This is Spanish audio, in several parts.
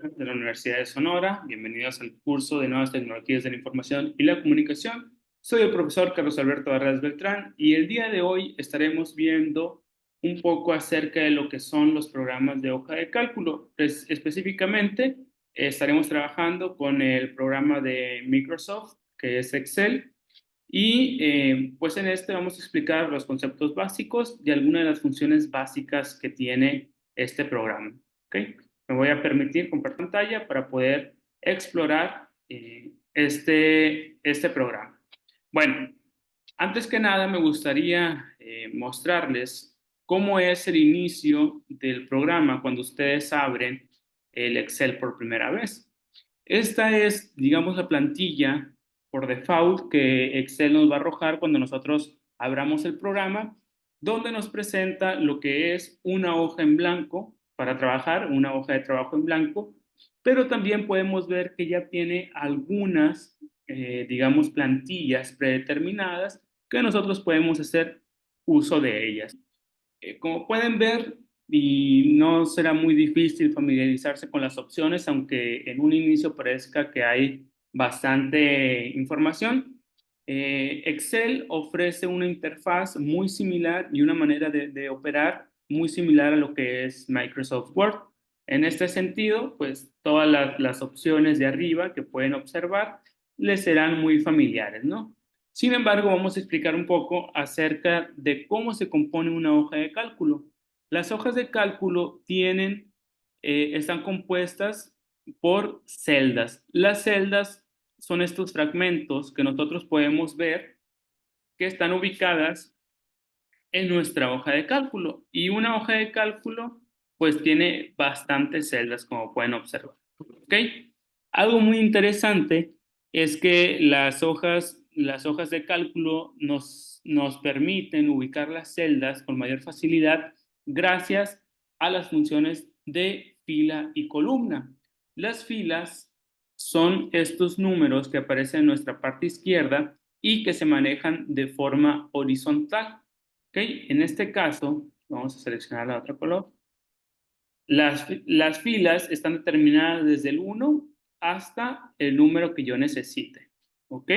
de la Universidad de Sonora. Bienvenidos al curso de Nuevas Tecnologías de la Información y la Comunicación. Soy el profesor Carlos Alberto Barras Beltrán y el día de hoy estaremos viendo un poco acerca de lo que son los programas de hoja de cálculo. Específicamente, estaremos trabajando con el programa de Microsoft, que es Excel, y pues en este vamos a explicar los conceptos básicos y algunas de las funciones básicas que tiene este programa. ¿Ok? Me voy a permitir compartir pantalla para poder explorar este programa. Bueno, antes que nada me gustaría mostrarles cómo es el inicio del programa cuando ustedes abren el Excel por primera vez. Esta es, digamos, la plantilla por default que Excel nos va a arrojar cuando nosotros abramos el programa, donde nos presenta lo que es una hoja en blanco para trabajar, una hoja de trabajo en blanco, pero también podemos ver que ya tiene algunas, digamos, plantillas predeterminadas que nosotros podemos hacer uso de ellas. Como pueden ver, y no será muy difícil familiarizarse con las opciones, aunque en un inicio parezca que hay bastante información. Excel ofrece una interfaz muy similar y una manera de operar muy similar a lo que es Microsoft Word. En este sentido, pues todas las opciones de arriba que pueden observar les serán muy familiares, ¿no? Sin embargo, vamos a explicar un poco acerca de cómo se compone una hoja de cálculo. Las hojas de cálculo están compuestas por celdas. Las celdas son estos fragmentos que nosotros podemos ver que están ubicadas en nuestra hoja de cálculo. Y una hoja de cálculo, pues tiene bastantes celdas, como pueden observar. ¿Ok? Algo muy interesante es que las hojas de cálculo nos permiten ubicar las celdas con mayor facilidad gracias a las funciones de fila y columna. Las filas son estos números que aparecen en nuestra parte izquierda y que se manejan de forma horizontal. ¿Ok? En este caso, vamos a seleccionar la otra color. Las filas están determinadas desde el 1 hasta el número que yo necesite. ¿Ok?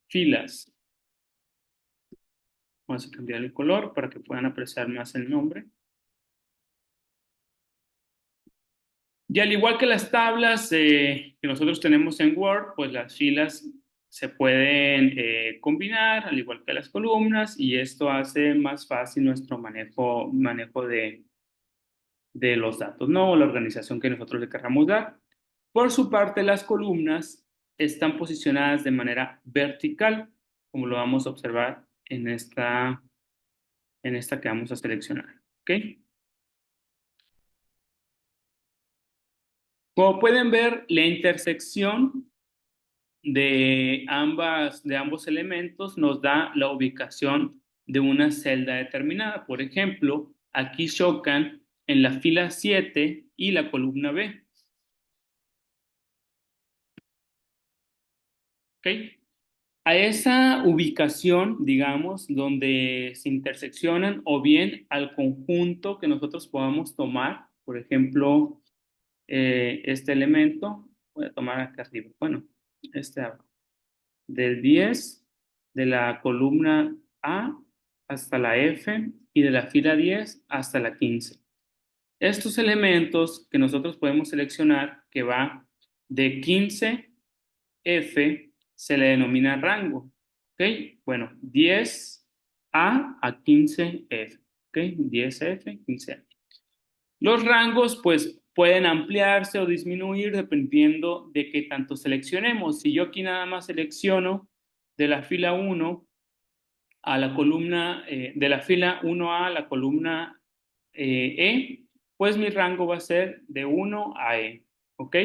Filas. Vamos a cambiar el color para que puedan apreciar más el nombre. Y al igual que las tablas que nosotros tenemos en Word, pues las filas se pueden combinar, al igual que las columnas, y esto hace más fácil nuestro manejo de los datos, ¿no? O la organización que nosotros le queramos dar. Por su parte, las columnas están posicionadas de manera vertical, como lo vamos a observar en esta que vamos a seleccionar. ¿Ok? Como pueden ver, la intersección de ambos elementos nos da la ubicación de una celda determinada. Por ejemplo, aquí chocan en la fila 7 y la columna B. ¿Ok? A esa ubicación, digamos, donde se interseccionan o bien al conjunto que nosotros podamos tomar, por ejemplo, este elemento, voy a tomar acá arriba, bueno, este abajo, del 10 de la columna A hasta la F y de la fila 10 hasta la 15. Estos elementos que nosotros podemos seleccionar, que va de 15F, se le denomina rango. ¿Ok? Bueno, 10A a 15F. ¿Ok? 10F, 15F. Los rangos, pues, pueden ampliarse o disminuir dependiendo de qué tanto seleccionemos. Si yo aquí nada más selecciono de la fila 1 a la columna, de la fila 1A a la columna E, pues mi rango va a ser de 1 a E. ¿Ok?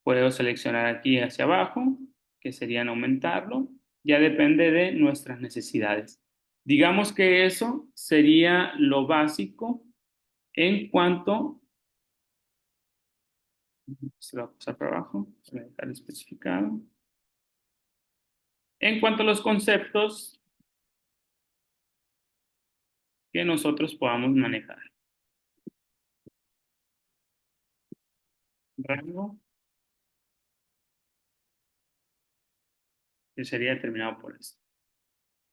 Puedo seleccionar aquí hacia abajo, que serían aumentarlo. Ya depende de nuestras necesidades. Digamos que eso sería lo básico en cuanto, se va a pasar para abajo, se va a dejar especificado. En cuanto a los conceptos que nosotros podamos manejar. rango que sería determinado por esto.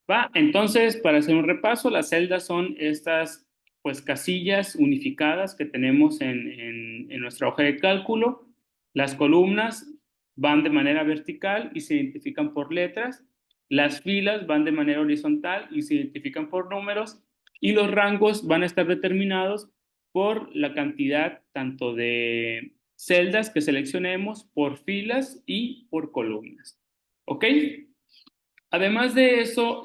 Va, entonces, para hacer un repaso, las celdas son estas, pues, casillas unificadas que tenemos en nuestra hoja de cálculo. Las columnas van de manera vertical y se identifican por letras. Las filas van de manera horizontal y se identifican por números. Y los rangos van a estar determinados por la cantidad tanto de celdas que seleccionemos, por filas y por columnas. ¿Ok? Además de eso,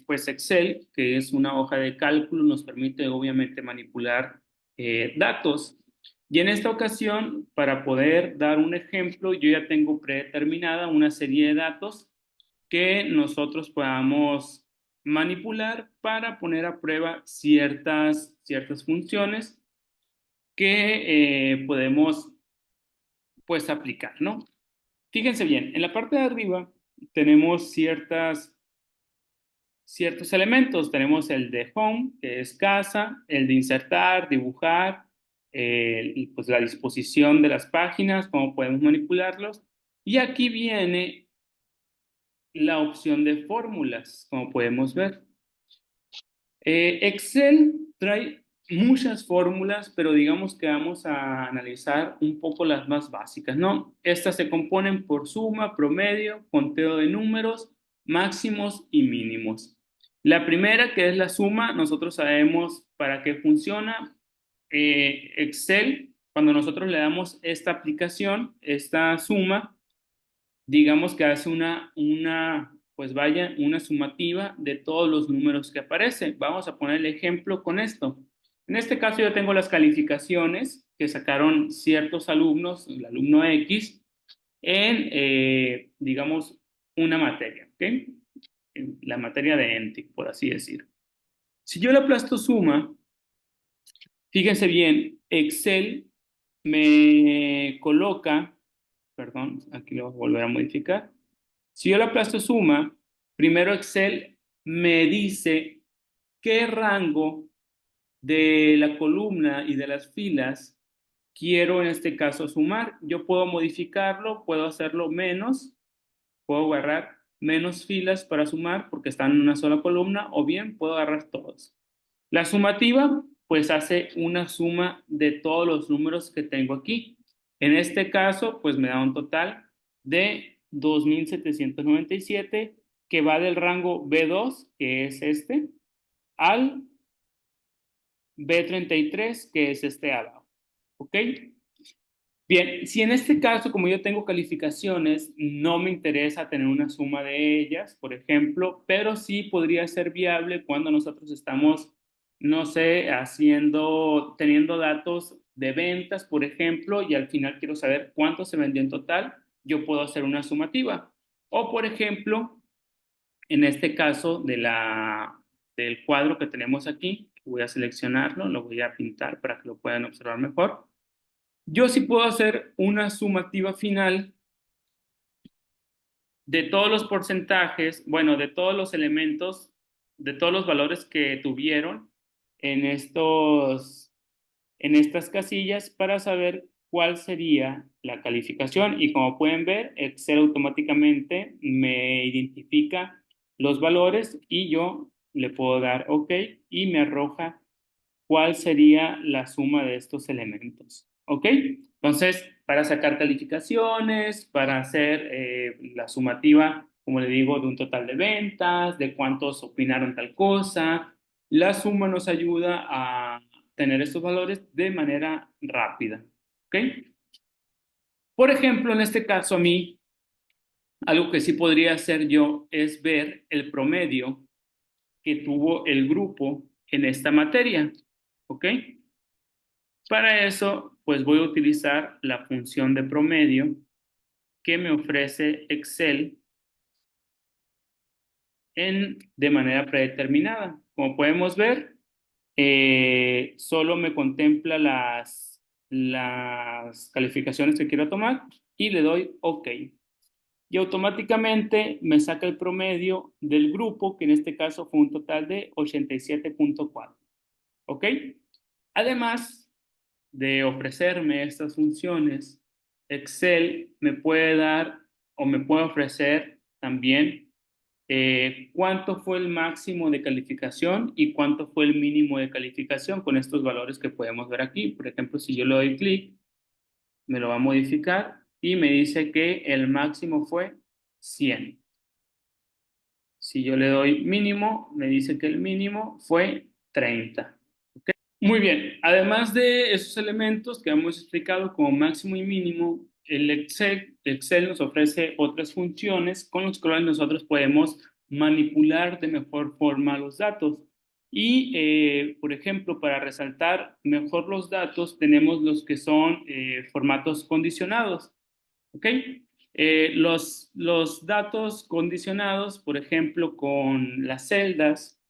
pues Excel, que es una hoja de cálculo, nos permite obviamente manipular datos. Y en esta ocasión, para poder dar un ejemplo, yo ya tengo predeterminada una serie de datos que nosotros podamos manipular para poner a prueba ciertas funciones que podemos pues aplicar, ¿no? Fíjense bien, en la parte de arriba tenemos ciertos elementos. Tenemos el de home, que es casa, el de insertar, dibujar, y pues la disposición de las páginas, cómo podemos manipularlos. Y aquí viene la opción de fórmulas, como podemos ver. Excel trae muchas fórmulas, pero digamos que vamos a analizar un poco las más básicas, ¿no? Estas se componen por suma, promedio, conteo de números, máximos y mínimos. La primera, que es la suma, nosotros sabemos para qué funciona. Excel, cuando nosotros le damos esta aplicación, esta suma, digamos que hace pues vaya, una sumativa de todos los números que aparecen. Vamos a poner el ejemplo con esto. En este caso yo tengo las calificaciones que sacaron ciertos alumnos, el alumno X, en, digamos, una materia, ¿ok? En la materia de ENTIC, por así decir. Si yo le aplasto suma, fíjense bien, Excel me coloca, perdón, aquí lo voy a volver a modificar. Si yo le aplasto suma, primero Excel me dice qué rango de la columna y de las filas quiero en este caso sumar. Yo puedo modificarlo, puedo hacerlo menos, puedo agarrar menos filas para sumar porque están en una sola columna, o bien puedo agarrar todos. La sumativa, pues hace una suma de todos los números que tengo aquí. En este caso, pues me da un total de 2.797, que va del rango B2, que es este, al B33, que es este abajo. ¿Ok? Bien, si en este caso, como yo tengo calificaciones, no me interesa tener una suma de ellas, por ejemplo, pero sí podría ser viable cuando nosotros estamos, no sé, teniendo datos de ventas, por ejemplo, y al final quiero saber cuánto se vendió en total, yo puedo hacer una sumativa. O, por ejemplo, en este caso del cuadro que tenemos aquí, voy a seleccionarlo, lo voy a pintar para que lo puedan observar mejor. Yo sí puedo hacer una sumativa final de todos los porcentajes, bueno, de todos los elementos, de todos los valores que tuvieron en en estas casillas para saber cuál sería la calificación. Y como pueden ver, Excel automáticamente me identifica los valores y yo le puedo dar OK y me arroja cuál sería la suma de estos elementos. ¿Ok? Entonces, para sacar calificaciones, para hacer la sumativa, como le digo, de un total de ventas, de cuántos opinaron tal cosa, la suma nos ayuda a tener estos valores de manera rápida. ¿Ok? Por ejemplo, en este caso a mí, algo que sí podría hacer yo es ver el promedio que tuvo el grupo en esta materia. ¿Ok? Para eso, pues voy a utilizar la función de promedio que me ofrece Excel de manera predeterminada. Como podemos ver, solo me contempla las calificaciones que quiero tomar y le doy OK. Y automáticamente me saca el promedio del grupo, que en este caso fue un total de 87.4. ¿Ok? Además de ofrecerme estas funciones Excel me puede dar o me puede ofrecer también cuánto fue el máximo de calificación y cuánto fue el mínimo de calificación con estos valores que podemos ver aquí. Por ejemplo, si yo le doy clic, me lo va a modificar y me dice que el máximo fue 100. Si yo le doy mínimo, me dice que el mínimo fue 30. Muy bien, además de esos elementos que hemos explicado como máximo y mínimo, Excel nos ofrece otras funciones con las cuales nosotros podemos manipular de mejor forma los datos. Y, por ejemplo, para resaltar mejor los datos, tenemos los que son formatos condicionados. ¿Ok? Los datos condicionados, por ejemplo, con las celdas,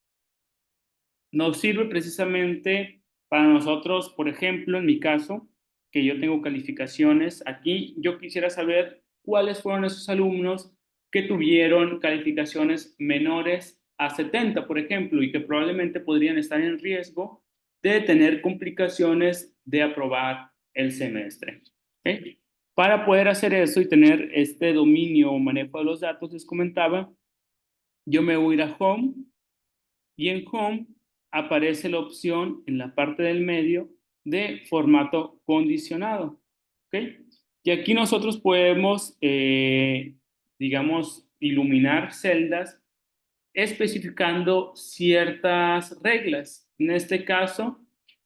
nos sirve precisamente para nosotros, por ejemplo, en mi caso, que yo tengo calificaciones, aquí yo quisiera saber cuáles fueron esos alumnos que tuvieron calificaciones menores a 70, por ejemplo, y que probablemente podrían estar en riesgo de tener complicaciones de aprobar el semestre. ¿Ok? Para poder hacer eso y tener este dominio o manejo de los datos, les comentaba, yo me voy a ir a Home y en Home aparece la opción en la parte del medio de formato condicionado. ¿Ok? Y aquí nosotros podemos, digamos, iluminar celdas especificando ciertas reglas. En este caso,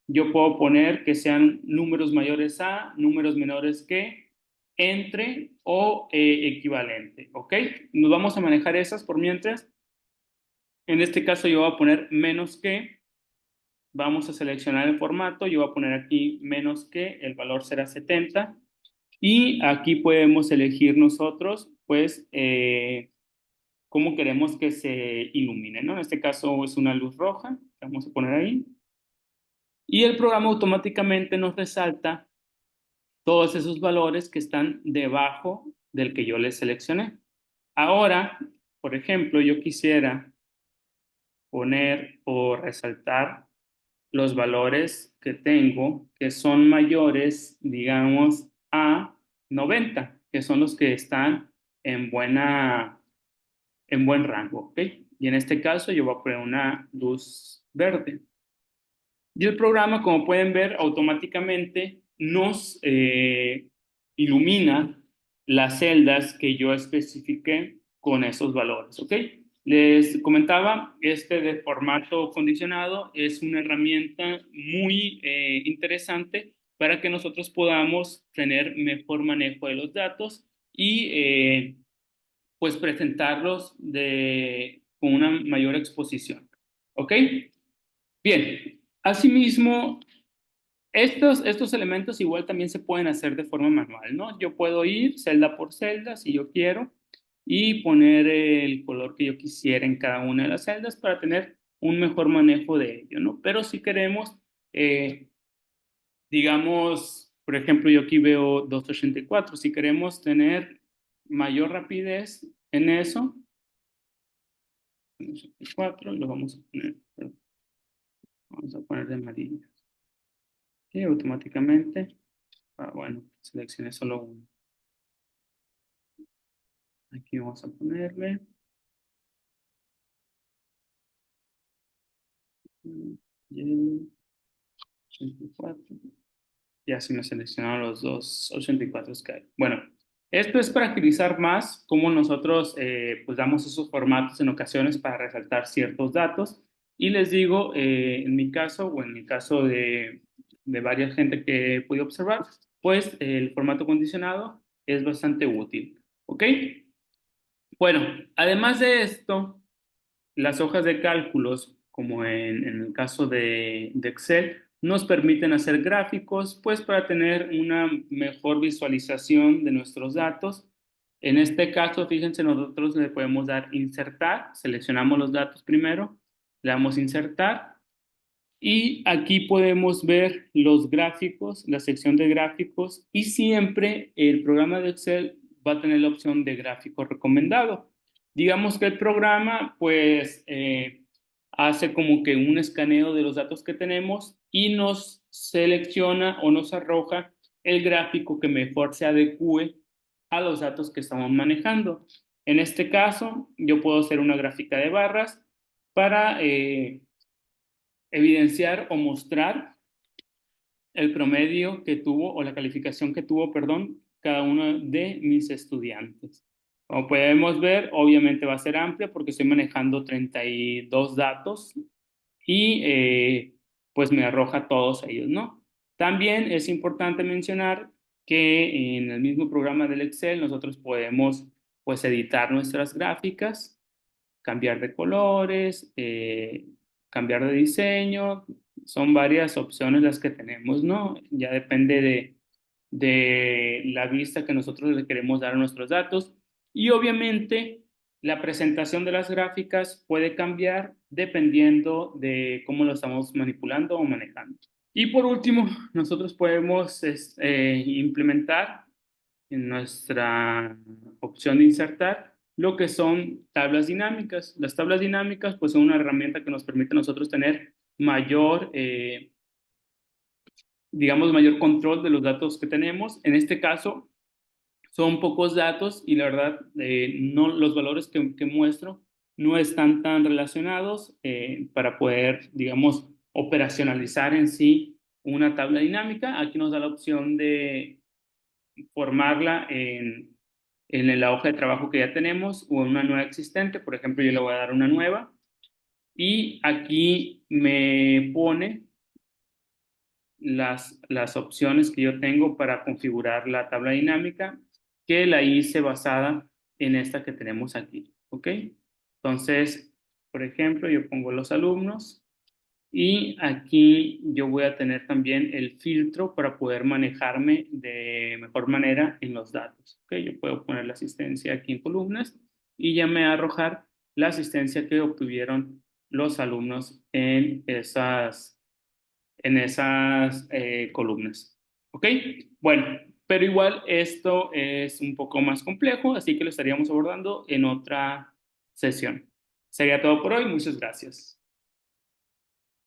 yo puedo poner que sean números mayores a, números menores que, entre o equivalente. ¿Ok? Nos vamos a manejar esas por mientras. En este caso yo voy a poner menos que, vamos a seleccionar el formato, yo voy a poner aquí menos que, el valor será 70 y aquí podemos elegir nosotros, pues, cómo queremos que se ilumine, ¿no? En este caso es una luz roja, vamos a poner ahí, y el programa automáticamente nos resalta todos esos valores que están debajo del que yo les seleccioné. Ahora, por ejemplo, yo quisiera poner o resaltar los valores que tengo que son mayores, digamos, a 90, que son los que están en en buen rango, ¿ok? Y en este caso yo voy a poner una luz verde. Y el programa, como pueden ver, automáticamente nos ilumina las celdas que yo especifiqué con esos valores, ¿ok? Les comentaba, este de formato condicionado es una herramienta muy interesante para que nosotros podamos tener mejor manejo de los datos y pues presentarlos con una mayor exposición, ¿ok? Bien, asimismo, estos elementos igual también se pueden hacer de forma manual, ¿no? Yo puedo ir celda por celda si yo quiero y poner el color que yo quisiera en cada una de las celdas para tener un mejor manejo de ello, ¿no? Pero si queremos, eh, digamos, por ejemplo, yo aquí veo 284, si queremos tener mayor rapidez en eso, 284, lo vamos a poner de amarillo. Y automáticamente, bueno, seleccioné solo uno. Aquí vamos a ponerle y 84. Ya se me seleccionaron los dos 84 que hay. Bueno, esto es para agilizar más cómo nosotros pues damos esos formatos en ocasiones para resaltar ciertos datos. Y les digo, en mi caso o en el caso de varias gente que he podido observar, pues el formato condicionado es bastante útil. ¿Ok? Bueno, además de esto, las hojas de cálculos, como en el caso de Excel, nos permiten hacer gráficos, pues para tener una mejor visualización de nuestros datos. En este caso, fíjense, nosotros le podemos dar insertar, seleccionamos los datos primero, le damos insertar y aquí podemos ver los gráficos, la sección de gráficos y siempre el programa de Excel va a tener la opción de gráfico recomendado. Digamos que el programa pues hace como que un escaneo de los datos que tenemos y nos selecciona o nos arroja el gráfico que mejor se adecue a los datos que estamos manejando. En este caso, yo puedo hacer una gráfica de barras para evidenciar o mostrar el promedio que tuvo o la calificación que tuvo, perdón, cada uno de mis estudiantes. Como podemos ver, obviamente va a ser amplia porque estoy manejando 32 datos y pues me arroja todos ellos, ¿no? También es importante mencionar que en el mismo programa del Excel nosotros podemos pues editar nuestras gráficas, cambiar de colores, cambiar de diseño, son varias opciones las que tenemos, ¿no? Ya depende de la vista que nosotros le queremos dar a nuestros datos y obviamente la presentación de las gráficas puede cambiar dependiendo de cómo lo estamos manipulando o manejando. Y por último, nosotros podemos implementar en nuestra opción de insertar lo que son tablas dinámicas. Las tablas dinámicas pues son una herramienta que nos permite a nosotros tener mayor, digamos, mayor control de los datos que tenemos. En este caso son pocos datos y la verdad no, los valores que muestro no están tan relacionados para poder, digamos, operacionalizar en sí una tabla dinámica. Aquí nos da la opción de formarla la hoja de trabajo que ya tenemos o en una nueva existente. Por ejemplo, yo le voy a dar una nueva y aquí me pone las opciones que yo tengo para configurar la tabla dinámica, que la hice basada en esta que tenemos aquí, ¿ok? Entonces, por ejemplo, yo pongo los alumnos y aquí yo voy a tener también el filtro para poder manejarme de mejor manera en los datos, ¿ok? Yo puedo poner la asistencia aquí en columnas y ya me va a arrojar la asistencia que obtuvieron los alumnos en esas columnas. ¿Ok? Bueno, pero igual esto es un poco más complejo, así que lo estaríamos abordando en otra sesión. Sería todo por hoy. Muchas gracias.